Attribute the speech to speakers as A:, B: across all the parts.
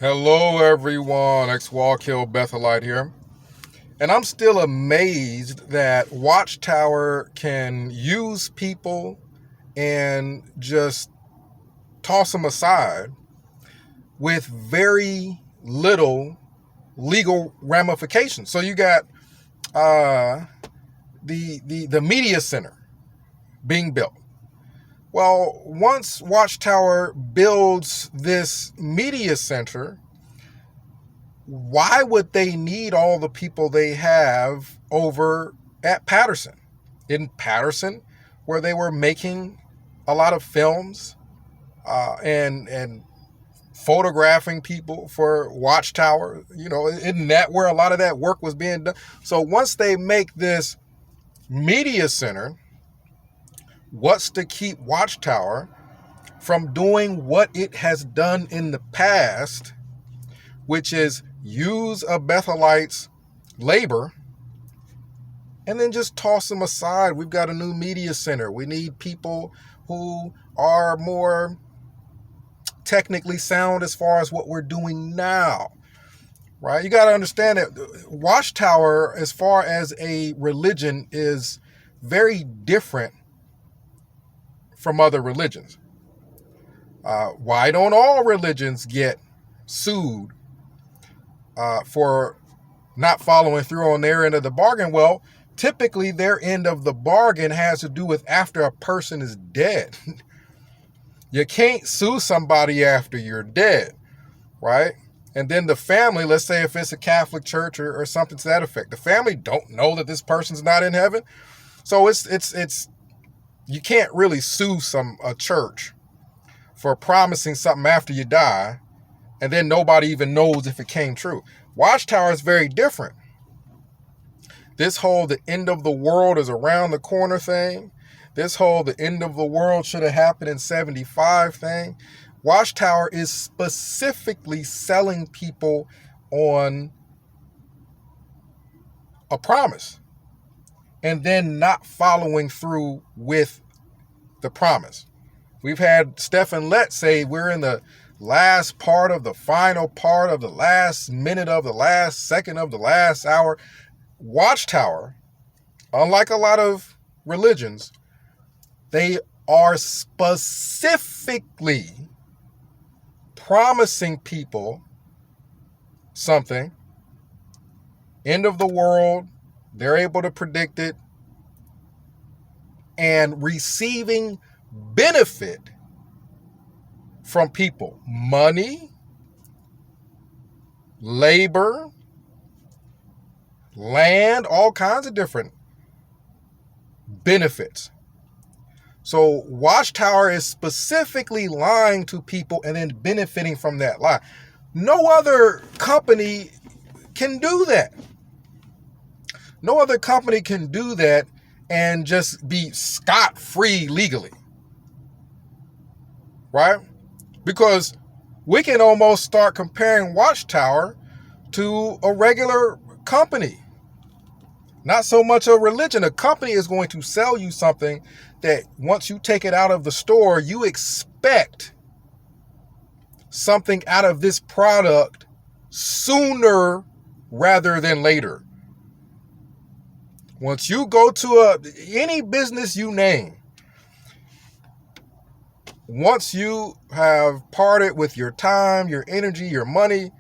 A: Hello, everyone. Ex-Wallkill Bethelite here. And I'm still amazed that Watchtower can use people and just toss them aside with very little legal ramifications. So you got the media center being built. Well, once Watchtower builds this media center, why would they need all the people they have over at Patterson? In Patterson, where they were making a lot of films and photographing people for Watchtower, isn't that where a lot of that work was being done? So once they make this media center, what's to keep Watchtower from doing what it has done in the past, which is use a Bethelite's labor and then just toss them aside? We've got a new media center. We need people who are more technically sound as far as what we're doing now, right? You got to understand that Watchtower, as far as a religion, is very different from other religions. Why don't all religions get sued for not following through on their end of the bargain? Well, typically their end of the bargain has to do with after a person is dead. You can't sue somebody after you're dead, right? And then the family, let's say if it's a Catholic church or something to that effect, the family don't know that this person's not in heaven. So it's you can't really sue a church for promising something after you die, and then nobody even knows if it came true. Watchtower is very different. This whole the end of the world is around the corner thing, this whole the end of the world should have happened in 75 thing, Watchtower is specifically selling people on a promise and then not following through with the promise. We've had Stephen Lett say we're in the last part of the final part of the last minute of the last second of the last hour. Watchtower, unlike a lot of religions, they are specifically promising people something. End of the world, they're able to predict it, and receiving benefit from people, money, labor, land, all kinds of different benefits. So Watchtower is specifically lying to people and then benefiting from that lie. No other company can do that. No other company can do that and just be scot-free legally, right? Because we can almost start comparing Watchtower to a regular company. Not so much a religion. A company is going to sell you something that once you take it out of the store, you expect something out of this product sooner rather than later. Once you go to any business you name, once you have parted with your time, your energy, your money,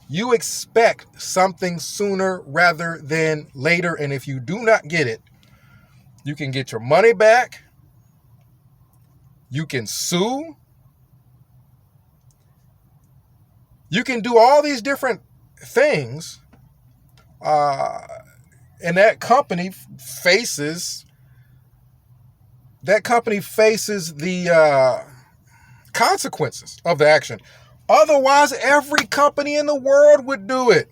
A: you expect something sooner rather than later. And if you do not get it, you can get your money back. You can sue. You can do all these different things. And that company faces the consequences of the action. Otherwise, every company in the world would do it.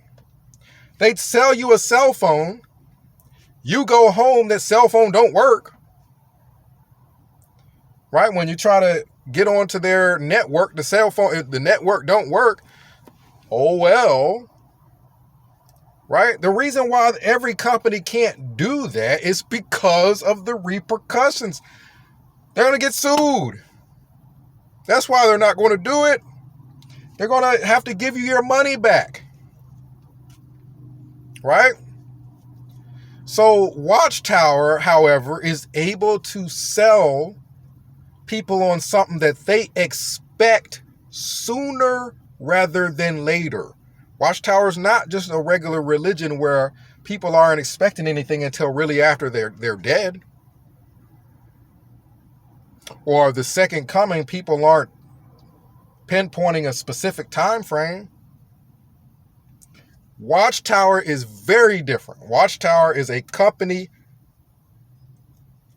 A: They'd sell you a cell phone. You go home, that cell phone don't work. Right? When you try to get onto their network, the network don't work. Oh, well. Right? The reason why every company can't do that is because of the repercussions. They're going to get sued. That's why they're not going to do it. They're going to have to give you your money back. Right? So Watchtower, however, is able to sell people on something that they expect sooner rather than later. Watchtower is not just a regular religion where people aren't expecting anything until really after they're dead. Or the second coming, people aren't pinpointing a specific time frame. Watchtower is very different. Watchtower is a company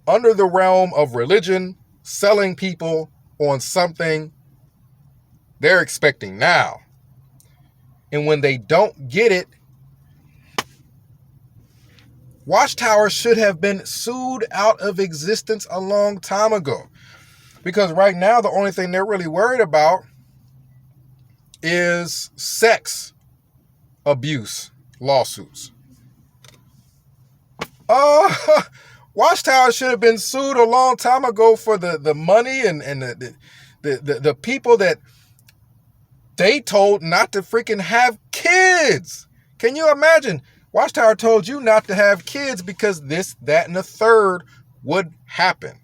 A: under the realm of religion selling people on something they're expecting now. And when they don't get it, Watchtower should have been sued out of existence a long time ago. Because right now, the only thing they're really worried about is sex abuse lawsuits. Watchtower should have been sued a long time ago for the money and the people that they told not to freaking have kids. Can you imagine? Watchtower told you not to have kids because this, that, and the third would happen.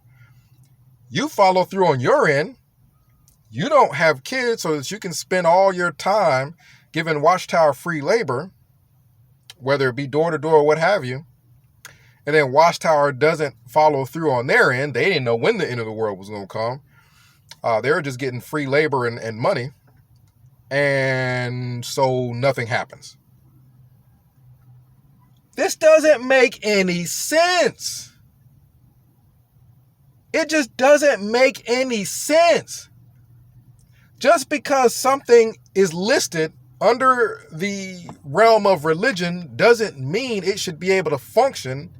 A: You follow through on your end. You don't have kids so that you can spend all your time giving Watchtower free labor, whether it be door to door or what have you. And then Watchtower doesn't follow through on their end. They didn't know when the end of the world was going to come. They were just getting free labor and money. And so nothing happens. This doesn't make any sense. It just doesn't make any sense. Just because something is listed under the realm of religion doesn't mean it should be able to function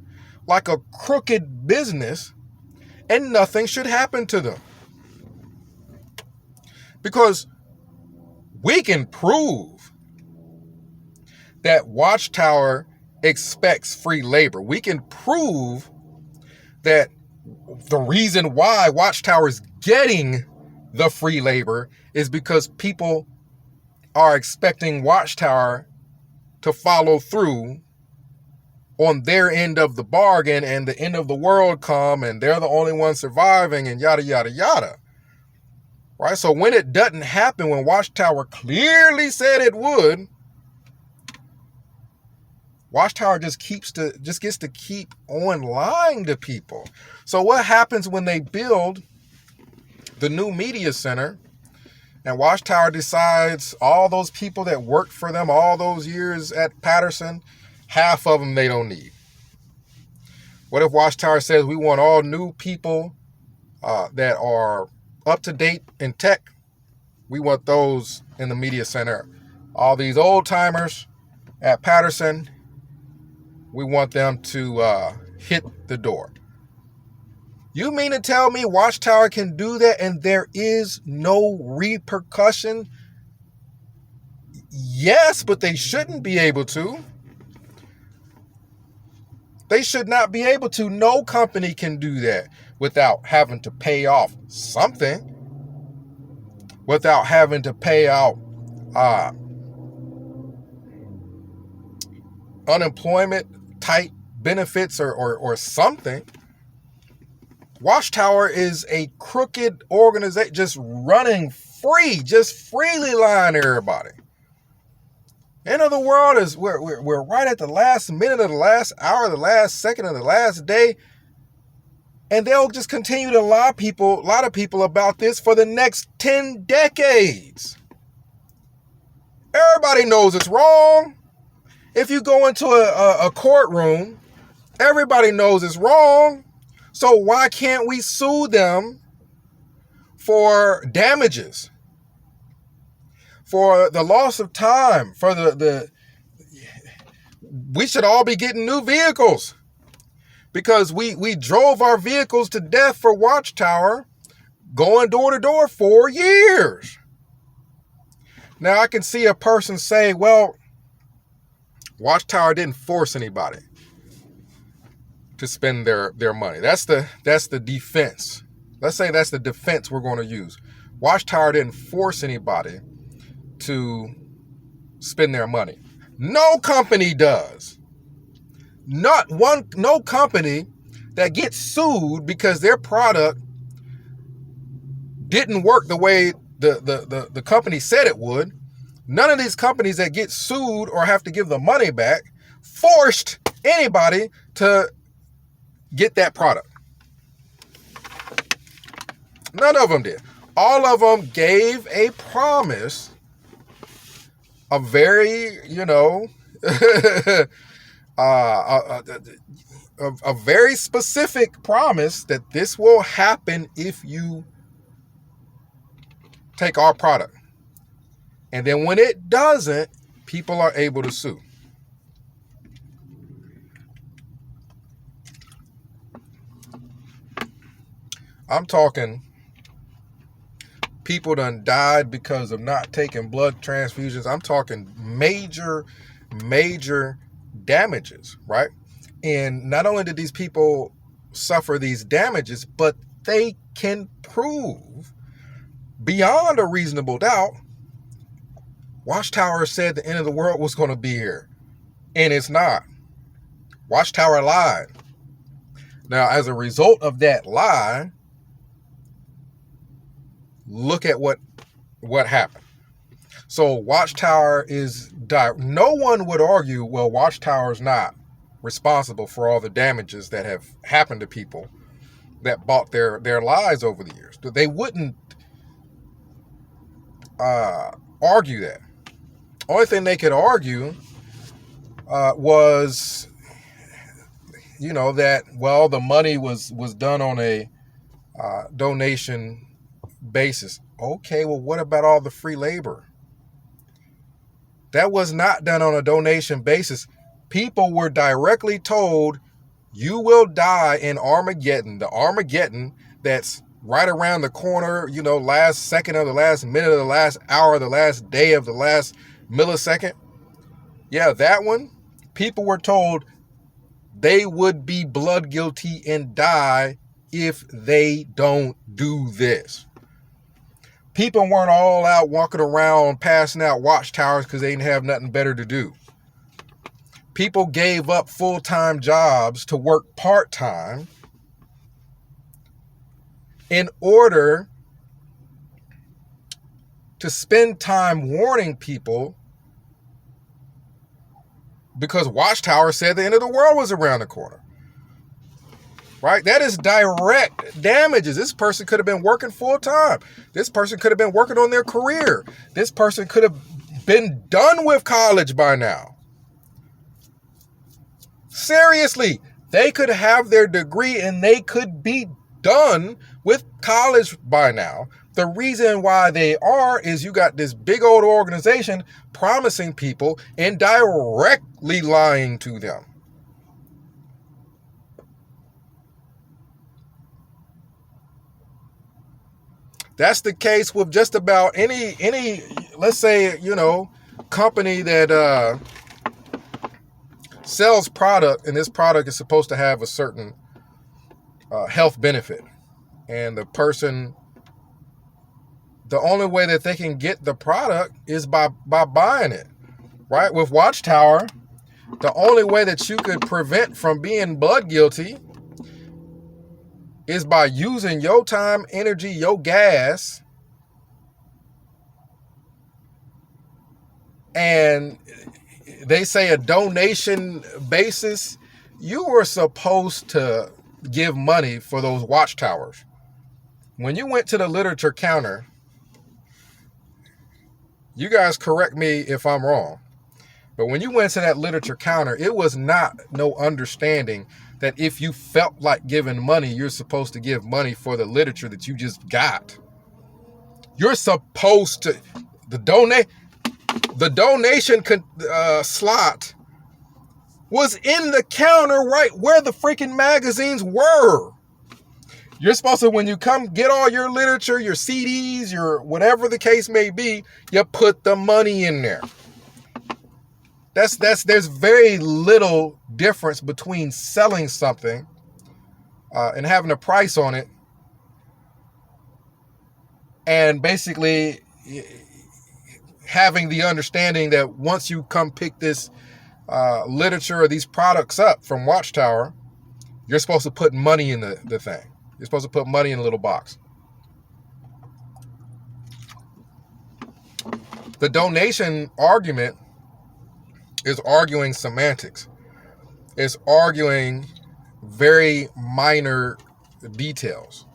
A: like a crooked business and nothing should happen to them. Because we can prove that Watchtower expects free labor. We can prove that the reason why Watchtower is getting the free labor is because people are expecting Watchtower to follow through on their end of the bargain, and the end of the world come and they're the only ones surviving and yada, yada, yada. Right? So when it doesn't happen, when Watchtower clearly said it would, Watchtower just gets to keep on lying to people. So what happens when they build the new media center and Watchtower decides all those people that worked for them all those years at Patterson, half of them they don't need? What if Watchtower says we want all new people that are up to date in tech? We want those in the media center. All these old timers at Patterson, we want them to hit the door. You mean to tell me Watchtower can do that and there is no repercussion? Yes, but they shouldn't be able to. They should not be able to. No company can do that without having to pay off something, without having to pay out unemployment type benefits or something. Watchtower is a crooked organization just running free, just freely lying to everybody. End of the world is we're right at the last minute of the last hour, the last second of the last day. And they'll just continue to lie to a lot of people about this for the next 10 decades. Everybody knows it's wrong. If you go into a courtroom, everybody knows it's wrong. So why can't we sue them for damages? For the loss of time, for we should all be getting new vehicles because we drove our vehicles to death for Watchtower going door to door for years. Now I can see a person say, well, Watchtower didn't force anybody to spend their money. That's the defense. Let's say that's the defense we're going to use. Watchtower didn't force anybody to spend their money. No company does. No company that gets sued because their product didn't work the way the company said it would. None of these companies that get sued or have to give the money back forced anybody to get that product. None of them did. All of them gave a promise, a very, a very specific promise that this will happen if you take our product. And then when it doesn't, people are able to sue. I'm talking people done died because of not taking blood transfusions. I'm talking major damages, right? And not only did these people suffer these damages, but they can prove beyond a reasonable doubt Watchtower said the end of the world was going to be here. And it's not. Watchtower lied. Now, as a result of that lie, look at what happened. So Watchtower is no one would argue, well, Watchtower is not responsible for all the damages that have happened to people that bought their lies over the years. They wouldn't argue that. Only thing they could argue was, that, well, the money was done on a donation basis. Okay, well, what about all the free labor? That was not done on a donation basis. People were directly told, you will die in Armageddon, the Armageddon that's right around the corner, last second of the last minute of the last hour, the last day of the last millisecond. Yeah, that one. People were told they would be blood guilty and die if they don't do this. People weren't all out walking around passing out watchtowers because they didn't have nothing better to do. People gave up full-time jobs to work part-time in order to spend time warning people because Watchtower said the end of the world was around the corner. Right? That is direct damages. This person could have been working full time. This person could have been working on their career. This person could have been done with college by now. Seriously, they could have their degree and they could be done with college by now. The reason why they are is you got this big old organization promising people and directly lying to them. That's the case with just about any let's say, company that sells product, and this product is supposed to have a certain health benefit. And the only way that they can get the product is by buying it, right? With Watchtower, the only way that you could prevent from being blood guilty is by using your time, energy, your gas, and they say a donation basis. You were supposed to give money for those watchtowers. When you went to the literature counter, you guys correct me if I'm wrong, but when you went to that literature counter, it was not no understanding that if you felt like giving money, you're supposed to give money for the literature that you just got. You're supposed to, the donation slot was in the counter right where the freaking magazines were. You're supposed to, when you come get all your literature, your CDs, your whatever the case may be, you put the money in there. There's very little difference between selling something and having a price on it and basically having the understanding that once you come pick this literature or these products up from Watchtower, you're supposed to put money in the thing. You're supposed to put money in a little box. The donation argument is arguing semantics. It's arguing very minor details.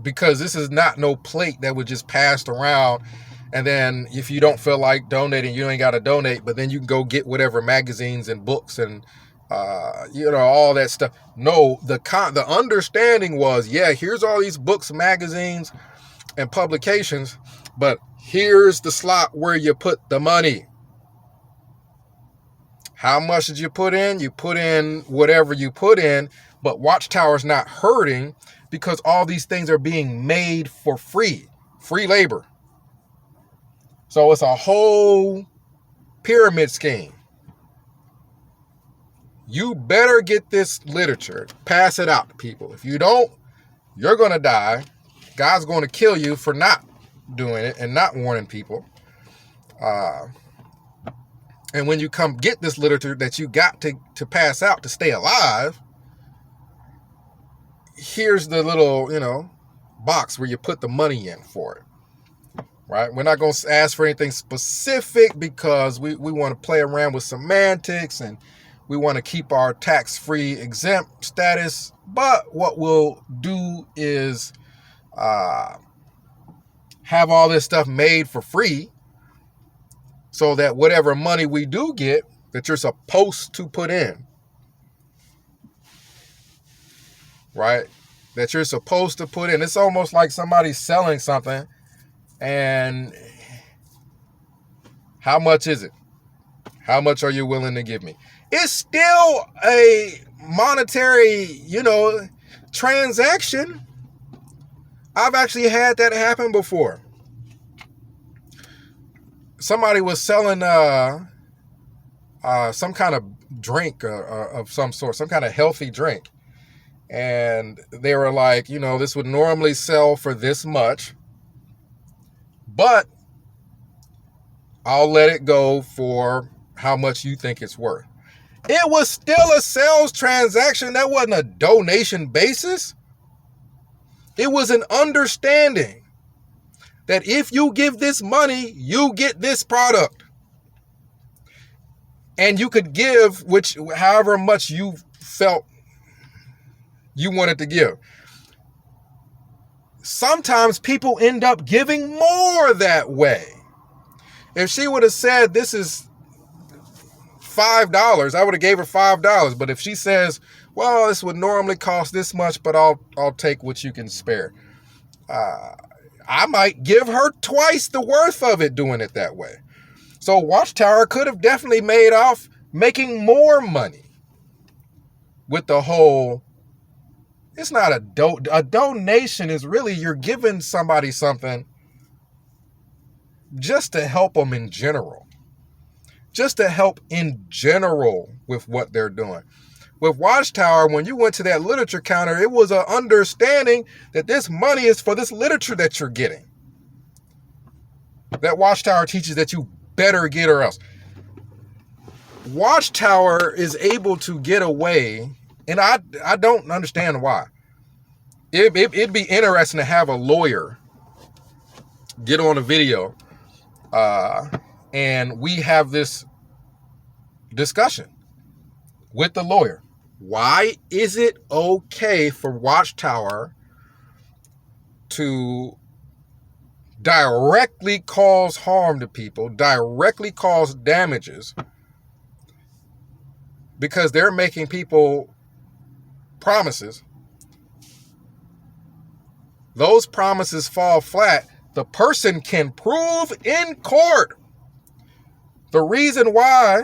A: Because this is not no plate that was just passed around, and then if you don't feel like donating, you ain't got to donate, but then you can go get whatever magazines and books and all that stuff. No, the understanding was, yeah, here's all these books, magazines, and publications, but here's the slot where you put the money. How much did you put in? You put in whatever you put in, but Watchtower's not hurting because all these things are being made for free labor. So it's a whole pyramid scheme. You better get this literature, pass it out to people. If you don't, you're going to die. God's going to kill you for not doing it and not warning people. And when you come get this literature that you got to pass out to stay alive, here's the little, box where you put the money in for it, right? We're not going to ask for anything specific because we want to play around with semantics and we want to keep our tax-free exempt status. But what we'll do is have all this stuff made for free so that whatever money we do get that you're supposed to put in, right? That you're supposed to put in. It's almost like somebody's selling something and how much is it? How much are you willing to give me? It's still a monetary, transaction. I've actually had that happen before. Somebody was selling some kind of drink of some sort, some kind of healthy drink. And they were like, this would normally sell for this much, but I'll let it go for how much you think it's worth. It was still a sales transaction. That wasn't a donation basis. It was an understanding that if you give this money, you get this product. And you could give however much you felt you wanted to give. Sometimes people end up giving more that way. If she would have said this is $5, I would have gave her $5. But if she says, well, this would normally cost this much, but I'll take what you can spare, I might give her twice the worth of it doing it that way. So Watchtower could have definitely made off making more money with the whole. It's not a donation is really you're giving somebody something just to help them in general. Just to help in general with what they're doing. With Watchtower, when you went to that literature counter, it was an understanding that this money is for this literature that you're getting. That Watchtower teaches that you better get or else. Watchtower is able to get away, and I don't understand why. It'd be interesting to have a lawyer get on a video and we have this discussion with the lawyer. Why is it okay for Watchtower to directly cause harm to people, directly cause damages, because they're making people promises? Those promises fall flat. The person can prove in court the reason why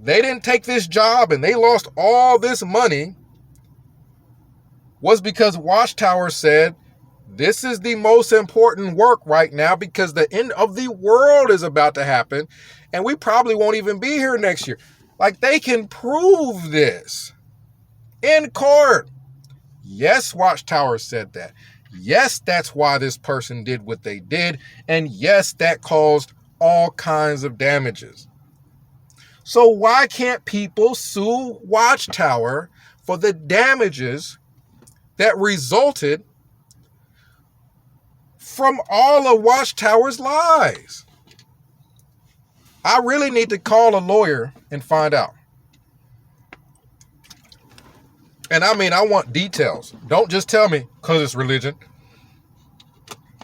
A: they didn't take this job and they lost all this money was because Watchtower said, this is the most important work right now because the end of the world is about to happen and we probably won't even be here next year. Like, they can prove this in court. Yes, Watchtower said that. Yes, that's why this person did what they did. And yes, that caused all kinds of damages. So why can't people sue Watchtower for the damages that resulted from all of Watchtower's lies? I really need to call a lawyer and find out. And I mean, I want details. Don't just tell me, because it's religion.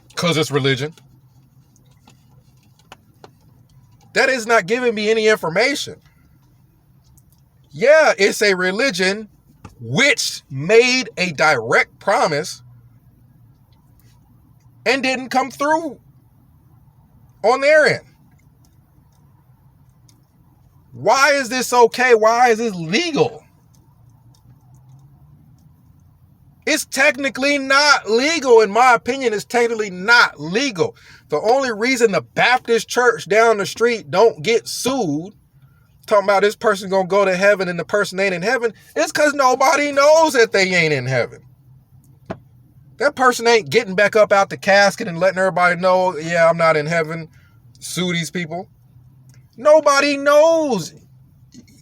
A: Because it's religion. That is not giving me any information. Yeah, it's a religion which made a direct promise and didn't come through on their end. Why is this okay? Why is this legal? It's technically not legal. In my opinion, it's technically not legal. The only reason the Baptist church down the street don't get sued, talking about this person gonna go to heaven and the person ain't in heaven, is because nobody knows that they ain't in heaven. That person ain't getting back up out the casket and letting everybody know, yeah, I'm not in heaven. Sue these people. Nobody knows.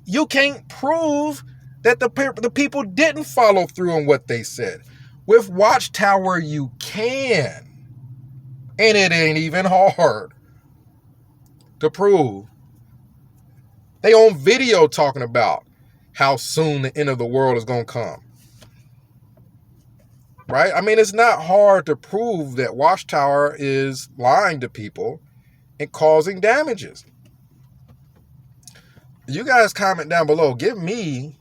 A: You can't prove that the people didn't follow through on what they said. With Watchtower, you can. And it ain't even hard to prove. They on video talking about how soon the end of the world is going to come. Right? I mean, it's not hard to prove that Watchtower is lying to people and causing damages. You guys comment down below. Give me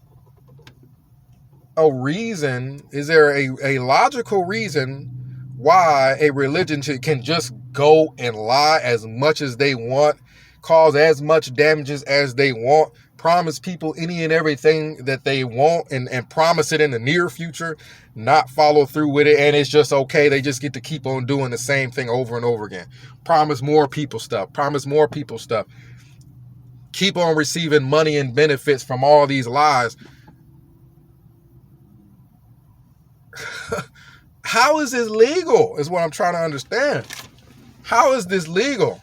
A: a reason. Is there a logical reason why a religion can just go and lie as much as they want, cause as much damages as they want, promise people any and everything that they want, and promise it in the near future, not follow through with it, and it's just okay. They just get to keep on doing the same thing over and over again. Promise more people stuff. Promise more people stuff. Keep on receiving money and benefits from all these lies. How is this legal is what I'm trying to understand. How is this legal?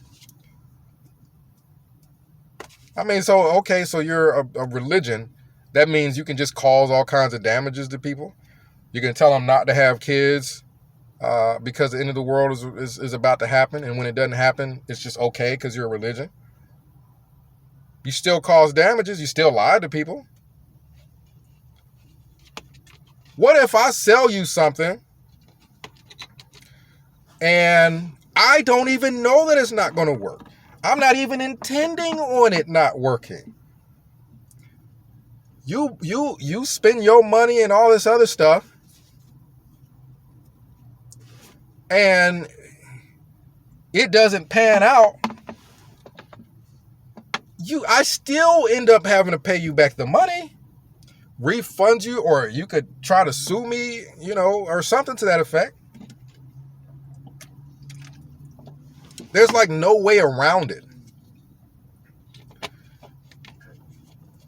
A: I mean, so you're a religion. That means you can just cause all kinds of damages to people. You can tell them not to have kids because the end of the world is about to happen. And when it doesn't happen, it's just okay because you're a religion. You still cause damages. You still lie to people. What if I sell you something and I don't even know that it's not going to work? I'm not even intending on it not working. You spend your money and all this other stuff, and it doesn't pan out. I still end up having to pay you back the money, refund you, or you could try to sue me, or something to that effect. There's like no way around it.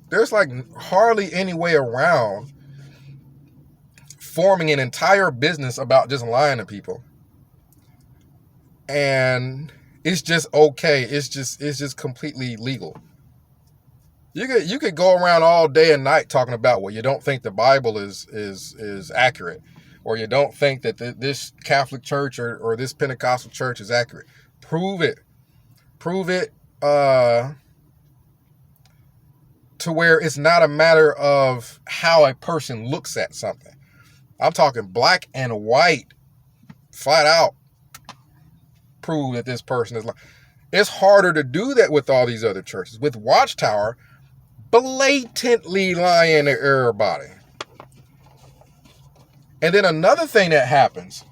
A: There's like hardly any way around forming an entire business about just lying to people. And it's just okay. It's just completely legal. You could go around all day and night talking about, well, you don't think the Bible is accurate, or you don't think that this Catholic church or this Pentecostal church is accurate. Prove it. Prove it to where it's not a matter of how a person looks at something. I'm talking black and white, flat out. Prove that this person is lying. It's harder to do that with all these other churches. With Watchtower, blatantly lying to everybody. And then another thing that happens,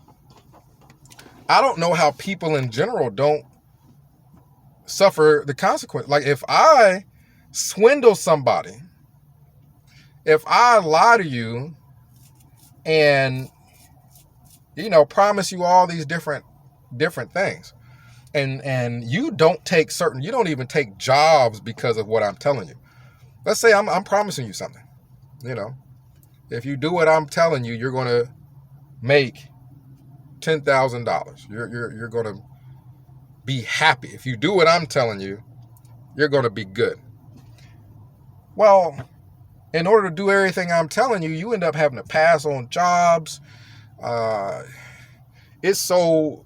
A: I don't know how people in general don't suffer the consequence. Like if I swindle somebody, if I lie to you and promise you all these different things, and you don't even take jobs because of what I'm telling you. Let's say I'm promising you something. If you do what I'm telling you, you're going to make $10,000. You're going to be happy. If you do what I'm telling you, you're going to be good. Well, in order to do everything I'm telling you, you end up having to pass on jobs. It's so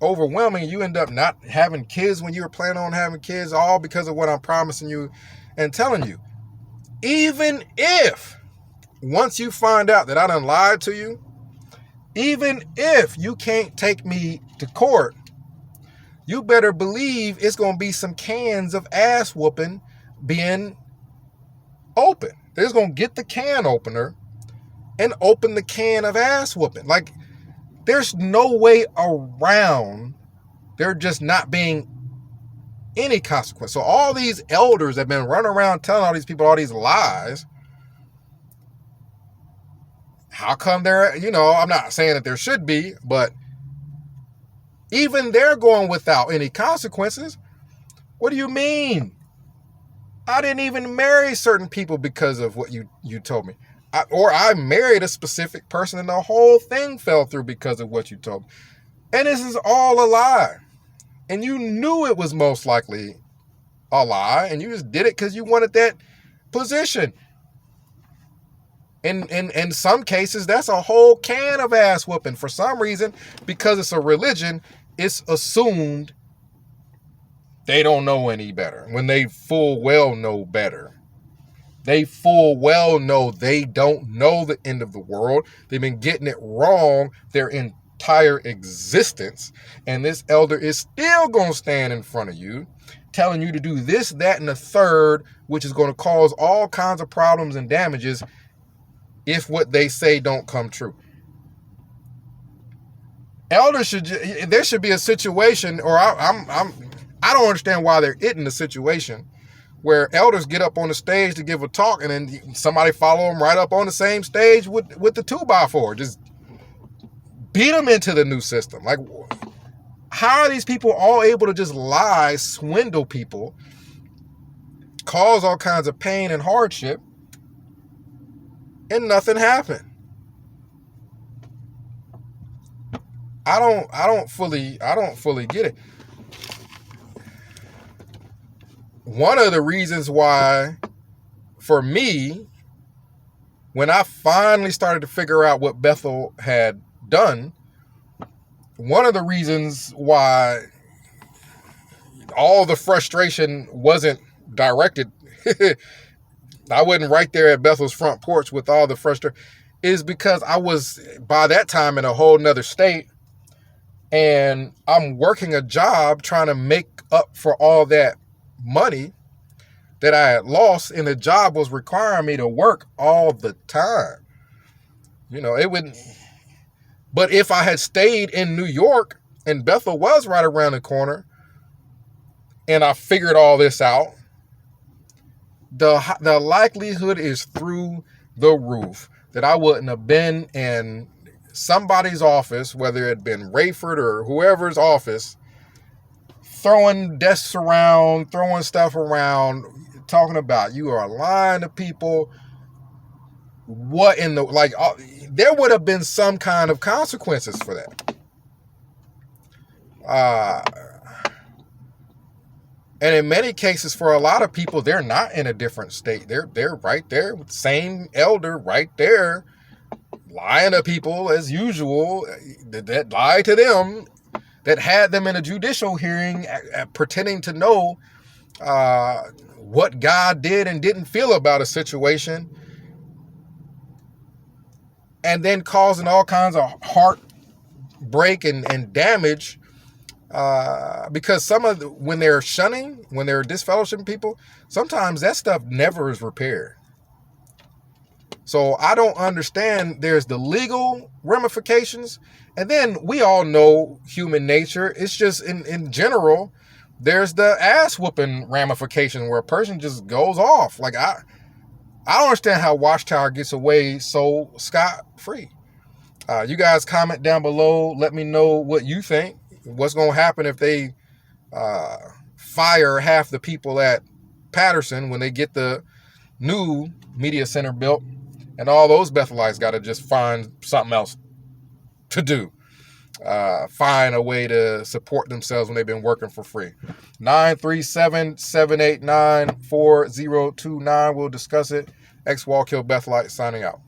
A: overwhelming. You end up not having kids when you were planning on having kids, all because of what I'm promising you and telling you. Even if, once you find out that I done lied to you, even if you can't take me to court, you better believe it's going to be some cans of ass whooping being open. They're going to get the can opener and open the can of ass whooping. Like, there's no way around there just not being any consequence. So all these elders have been running around telling all these people all these lies. How come they're, I'm not saying that there should be, but even they're going without any consequences. What do you mean? I didn't even marry certain people because of what you told me. I married a specific person and the whole thing fell through because of what you told me. And this is all a lie. And you knew it was most likely a lie, and you just did it because you wanted that position. In some cases, that's a whole can of ass whooping. For some reason, because it's a religion, it's assumed they don't know any better when they full well know better. They full well know they don't know the end of the world. They've been getting it wrong their entire existence. And this elder is still going to stand in front of you, telling you to do this, that, and the third, which is going to cause all kinds of problems and damages if what they say don't come true. Elders there should be a situation, or I don't understand why there isn't a situation where elders get up on the stage to give a talk and then somebody follow them right up on the same stage with the 2x4. Just beat them into the new system. Like, how are these people all able to just lie, swindle people, cause all kinds of pain and hardship, and nothing happened? I don't fully get it. One of the reasons why, for me, when I finally started to figure out what Bethel had done, one of the reasons why all the frustration wasn't directed, I wasn't right there at Bethel's front porch with all the frustration, is because I was, by that time, in a whole nother state, and I'm working a job trying to make up for all that money that I had lost, and the job was requiring me to work all the time. It wouldn't. But if I had stayed in New York and Bethel was right around the corner, and I figured all this out, the likelihood is through the roof that I wouldn't have been in somebody's office, whether it had been Rayford or whoever's office, throwing desks around, throwing stuff around, talking about you are lying to people. What in the, there would have been some kind of consequences for that. And in many cases, for a lot of people, they're not in a different state. They're right there, same elder right there, lying to people as usual, that lied to them, that had them in a judicial hearing, pretending to know what God did and didn't feel about a situation, and then causing all kinds of heartbreak and damage, because when they're shunning, when they're disfellowshipping people, sometimes that stuff never is repaired. So I don't understand. There's the legal ramifications, and then we all know human nature. It's just in general, there's the ass whooping ramification where a person just goes off. Like, I don't understand how Watchtower gets away so scot-free. You guys comment down below. Let me know what you think. What's going to happen if they fire half the people at Patterson when they get the new media center built, and all those Bethelites got to just find something else to do. Find a way to support themselves when they've been working for free. 937-789-4029. We'll discuss it. X Wall Kill Bethlite signing out.